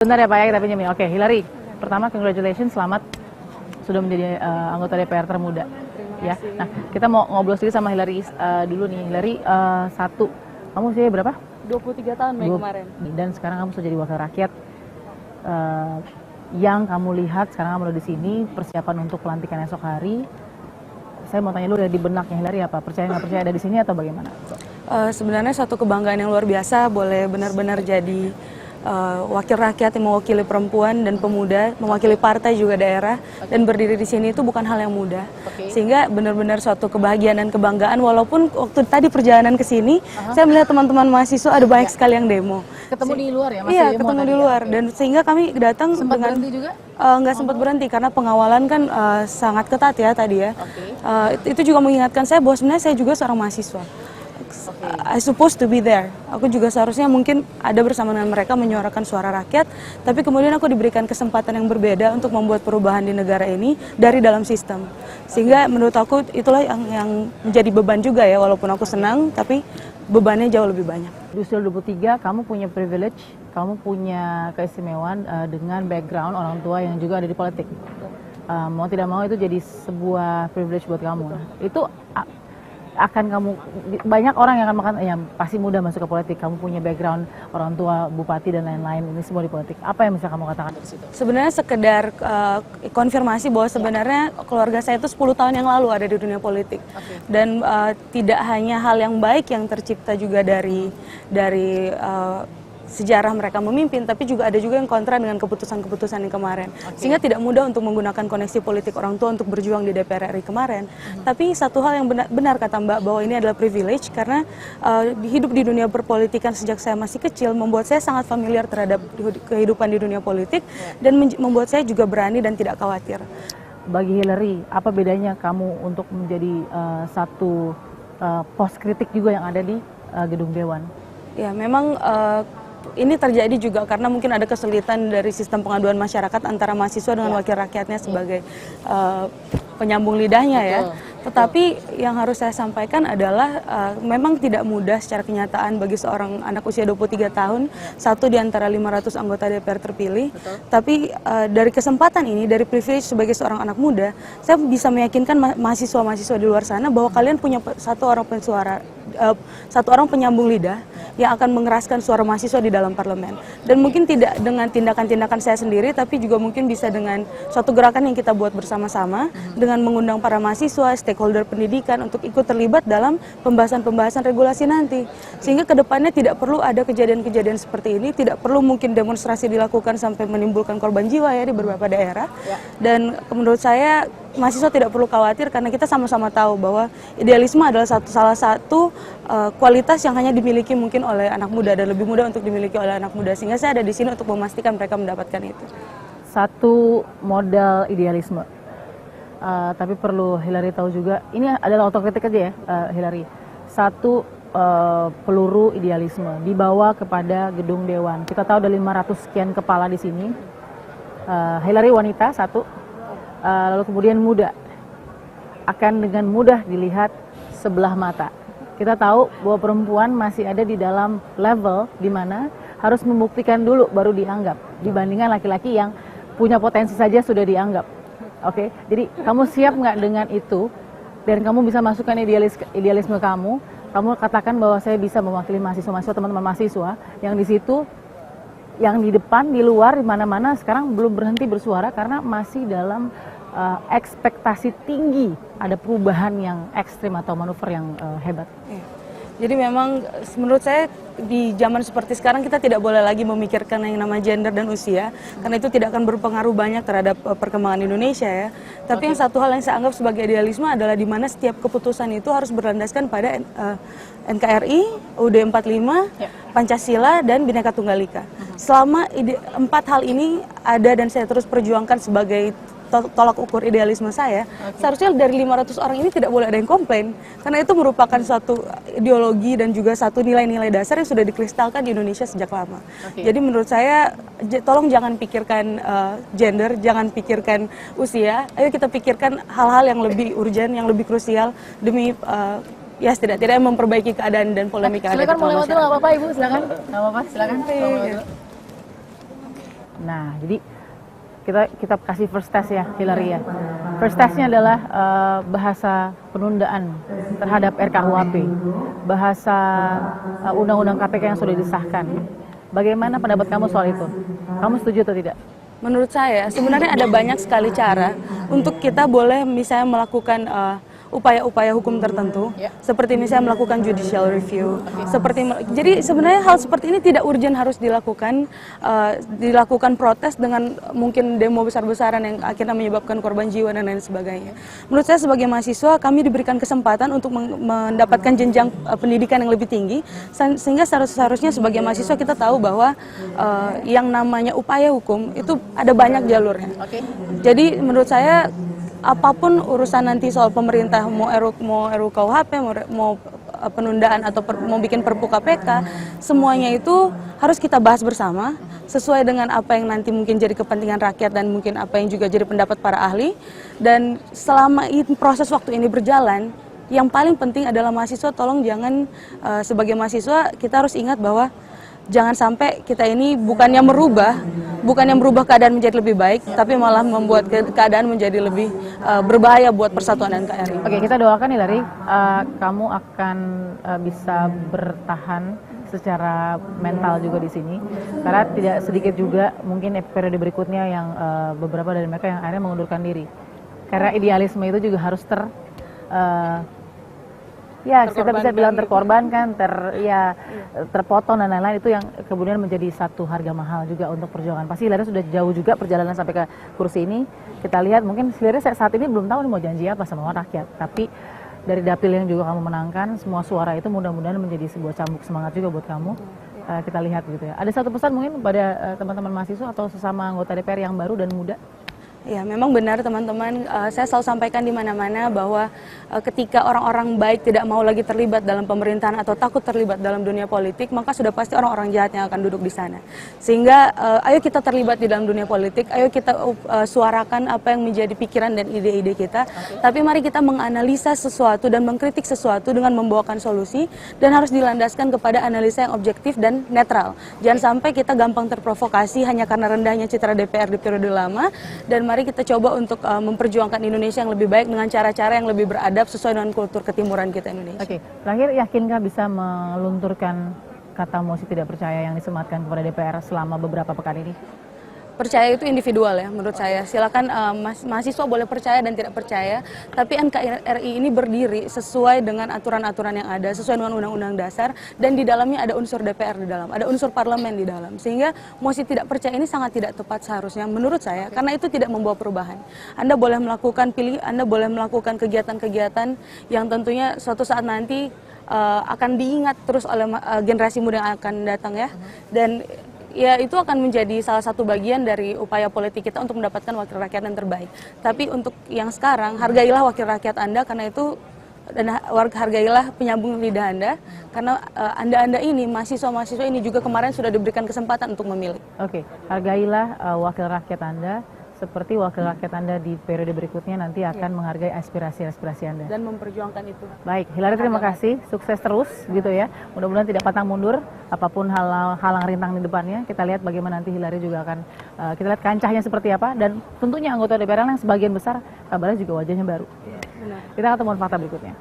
Bentar ya Pak ya, kita pinjemin. Oke, Hillary, pertama congratulations, selamat sudah menjadi anggota DPR termuda. Ya, nah kita mau ngobrol sedikit sama Hillary dulu nih. Hillary, satu, kamu usia berapa? 23 tahun Mei kemarin. Dan sekarang kamu sudah jadi wakil rakyat. Yang kamu lihat sekarang kamu udah di sini, persiapan untuk pelantikan esok hari. Saya mau tanya dulu dari benaknya Hillary apa? Percaya nggak percaya ada di sini atau bagaimana? Sebenarnya satu kebanggaan yang luar biasa, boleh benar-benar jadi wakil rakyat yang mewakili perempuan dan pemuda, mewakili partai juga daerah, dan berdiri di sini itu bukan hal yang mudah. Sehingga benar-benar suatu kebahagiaan dan kebanggaan, walaupun waktu tadi perjalanan ke sini, saya melihat teman-teman mahasiswa ada banyak sekali yang demo. Ketemu di luar ya? Iya, ketemu di luar, dan sehingga kami datang sempat dengan berhenti juga? Nggak sempat berhenti karena pengawalan kan sangat ketat ya tadi ya. Itu juga mengingatkan saya bahwa sebenarnya saya juga seorang mahasiswa. I supposed to be there. Aku juga seharusnya mungkin ada bersama dengan mereka menyuarakan suara rakyat, tapi kemudian aku diberikan kesempatan yang berbeda untuk membuat perubahan di negara ini dari dalam sistem. Sehingga menurut aku itulah yang menjadi beban juga ya, walaupun aku senang, tapi bebannya jauh lebih banyak. Di usia 23, kamu punya privilege, kamu punya keistimewaan dengan background orang tua yang juga ada di politik. Mau tidak mau itu jadi sebuah privilege buat kamu. Itu akan kamu, banyak orang yang akan makan, ya pasti mudah masuk ke politik, kamu punya background orang tua, bupati dan lain-lain, ini semua di politik. Apa yang bisa kamu katakan dari situ? Sebenarnya sekedar konfirmasi bahwa sebenarnya keluarga saya itu 10 tahun yang lalu ada di dunia politik. Dan tidak hanya hal yang baik yang tercipta juga dari sejarah mereka memimpin, tapi juga ada juga yang kontra dengan keputusan-keputusan yang kemarin. Sehingga tidak mudah untuk menggunakan koneksi politik orang tua untuk berjuang di DPR RI kemarin. Tapi satu hal yang benar kata Mbak, bahwa ini adalah privilege karena hidup di dunia perpolitikan sejak saya masih kecil membuat saya sangat familiar terhadap kehidupan di dunia politik dan membuat saya juga berani dan tidak khawatir. Bagi Hillary, apa bedanya kamu untuk menjadi satu pos kritik juga yang ada di gedung Dewan? Ya, memang ini terjadi juga karena mungkin ada kesulitan dari sistem pengaduan masyarakat antara mahasiswa dengan wakil rakyatnya sebagai penyambung lidahnya ya. Tetapi yang harus saya sampaikan adalah memang tidak mudah secara kenyataan bagi seorang anak usia 23 tahun, satu di antara 500 anggota DPR terpilih. Tapi dari kesempatan ini, dari privilege sebagai seorang anak muda, saya bisa meyakinkan mahasiswa-mahasiswa di luar sana bahwa kalian punya satu orang penyambung lidah yang akan mengeraskan suara mahasiswa di dalam parlemen. Dan mungkin tidak dengan tindakan-tindakan saya sendiri, tapi juga mungkin bisa dengan suatu gerakan yang kita buat bersama-sama, dengan mengundang para mahasiswa, stakeholder pendidikan untuk ikut terlibat dalam pembahasan-pembahasan regulasi nanti. Sehingga kedepannya tidak perlu ada kejadian-kejadian seperti ini, tidak perlu mungkin demonstrasi dilakukan sampai menimbulkan korban jiwa ya di beberapa daerah. Dan menurut saya mahasiswa tidak perlu khawatir karena kita sama-sama tahu bahwa idealisme adalah salah satu kualitas yang hanya dimiliki mungkin oleh anak muda dan lebih mudah untuk dimiliki oleh anak muda, sehingga saya ada di sini untuk memastikan mereka mendapatkan itu. Satu modal idealisme, tapi perlu Hillary tahu juga, ini adalah otokritik aja ya Hillary. Satu peluru idealisme dibawa kepada gedung Dewan. Kita tahu ada 500 sekian kepala di sini. Hillary wanita satu, lalu kemudian muda, akan dengan mudah dilihat sebelah mata. Kita tahu bahwa perempuan masih ada di dalam level di mana harus membuktikan dulu baru dianggap, dibandingkan laki-laki yang punya potensi saja sudah dianggap. Oke, jadi kamu siap nggak dengan itu? Dan kamu bisa masukkan idealisme kamu katakan bahwa saya bisa mewakili mahasiswa-mahasiswa, teman-teman mahasiswa yang di situ, yang di depan, di luar, di mana-mana sekarang belum berhenti bersuara karena masih dalam ekspektasi tinggi ada perubahan yang ekstrim atau manuver yang hebat. Jadi memang menurut saya di zaman seperti sekarang kita tidak boleh lagi memikirkan yang nama gender dan usia, karena itu tidak akan berpengaruh banyak terhadap perkembangan Indonesia ya. Tapi yang satu hal yang saya anggap sebagai idealisme adalah di mana setiap keputusan itu harus berlandaskan pada NKRI, UUD 45, Pancasila, dan Bhinneka Tunggal Ika. Selama empat hal ini ada dan saya terus perjuangkan sebagai tolak ukur idealisme saya, seharusnya dari 500 orang ini tidak boleh ada yang komplain, karena itu merupakan suatu ideologi dan juga satu nilai-nilai dasar yang sudah dikristalkan di Indonesia sejak lama. Jadi menurut saya, tolong jangan pikirkan gender, jangan pikirkan usia, ayo kita pikirkan hal-hal yang lebih urgent, yang lebih krusial demi ya setidaknya memperbaiki keadaan dan polemik yang ada di Silakan mau lewat dulu, nggak apa-apa Ibu, silakan. Nggak apa-apa, silakan. Nah, jadi kita kasih first test ya, Hillary ya. First testnya adalah bahasa penundaan terhadap RKUHP, bahasa undang-undang KPK yang sudah disahkan. Bagaimana pendapat kamu soal itu? Kamu setuju atau tidak? Menurut saya sebenarnya ada banyak sekali cara untuk kita boleh misalnya melakukan upaya-upaya hukum tertentu, seperti misalnya melakukan judicial review, jadi sebenarnya hal seperti ini tidak urgent harus dilakukan protes dengan mungkin demo besar-besaran yang akhirnya menyebabkan korban jiwa dan lain sebagainya. Menurut saya sebagai mahasiswa kami diberikan kesempatan untuk mendapatkan jenjang pendidikan yang lebih tinggi, sehingga seharusnya sebagai mahasiswa kita tahu bahwa yang namanya upaya hukum itu ada banyak jalurnya. Jadi menurut saya apapun urusan nanti soal pemerintah mau RUKUHP, mau penundaan atau mau bikin Perpu KPK, semuanya itu harus kita bahas bersama sesuai dengan apa yang nanti mungkin jadi kepentingan rakyat dan mungkin apa yang juga jadi pendapat para ahli. Dan selama proses waktu ini berjalan, yang paling penting adalah mahasiswa tolong jangan sebagai mahasiswa kita harus ingat bahwa jangan sampai kita ini bukannya merubah keadaan menjadi lebih baik, tapi malah membuat keadaan menjadi lebih berbahaya buat persatuan NKRI. Oke, kita doakan Hillary, kamu akan bisa bertahan secara mental juga di sini, karena tidak sedikit juga mungkin periode berikutnya yang beberapa dari mereka yang akhirnya mengundurkan diri, karena idealisme itu juga harus kita bisa bilang terkorbankan, terpotong dan lain-lain, itu yang kemudian menjadi satu harga mahal juga untuk perjuangan. Pasti Hillary sudah jauh juga perjalanan sampai ke kursi ini. Kita lihat mungkin Hillary saat ini belum tahu nih mau janji apa sama rakyat, tapi dari dapil yang juga kamu menangkan, semua suara itu mudah-mudahan menjadi sebuah cambuk semangat juga buat kamu. Kita lihat gitu ya. Ada satu pesan mungkin pada teman-teman mahasiswa atau sesama anggota DPR yang baru dan muda? Ya, memang benar teman-teman, saya selalu sampaikan di mana-mana bahwa ketika orang-orang baik tidak mau lagi terlibat dalam pemerintahan atau takut terlibat dalam dunia politik, maka sudah pasti orang-orang jahat yang akan duduk di sana. Sehingga ayo kita terlibat di dalam dunia politik, ayo kita suarakan apa yang menjadi pikiran dan ide-ide kita. Tapi mari kita menganalisa sesuatu dan mengkritik sesuatu dengan membawakan solusi, dan harus dilandaskan kepada analisa yang objektif dan netral. Jangan sampai kita gampang terprovokasi hanya karena rendahnya citra DPR di periode lama, dan mari kita coba untuk memperjuangkan Indonesia yang lebih baik dengan cara-cara yang lebih beradab sesuai dengan kultur ketimuran kita Indonesia. Oke, terakhir, yakinkah bisa melunturkan kata mosi tidak percaya yang disematkan kepada DPR selama beberapa pekan ini? Percaya itu individual ya menurut saya. Silakan mahasiswa boleh percaya dan tidak percaya, tapi NKRI ini berdiri sesuai dengan aturan-aturan yang ada, sesuai dengan Undang-Undang Dasar, dan di dalamnya ada unsur DPR di dalam, ada unsur parlemen di dalam. Sehingga mosi tidak percaya ini sangat tidak tepat seharusnya menurut saya, karena itu tidak membawa perubahan. Anda boleh melakukan Anda boleh melakukan kegiatan-kegiatan yang tentunya suatu saat nanti akan diingat terus oleh generasi muda yang akan datang ya. Dan ya itu akan menjadi salah satu bagian dari upaya politik kita untuk mendapatkan wakil rakyat yang terbaik. Tapi untuk yang sekarang, hargailah wakil rakyat Anda, karena itu, dan hargailah penyambung lidah Anda, karena Anda ini, mahasiswa-mahasiswa ini juga kemarin sudah diberikan kesempatan untuk memilih. Oke, hargailah wakil rakyat Anda, seperti wakil rakyat Anda di periode berikutnya nanti akan menghargai aspirasi-aspirasi Anda. Dan memperjuangkan itu. Baik, Hillary, terima kasih. Sukses terus gitu ya. Mudah-mudahan tidak pantang mundur, apapun halang rintang di depannya. Kita lihat bagaimana nanti Hillary juga akan, kita lihat kancahnya seperti apa. Dan tentunya anggota DPR yang sebagian besar kabarnya juga wajahnya baru. Kita akan temukan fakta berikutnya.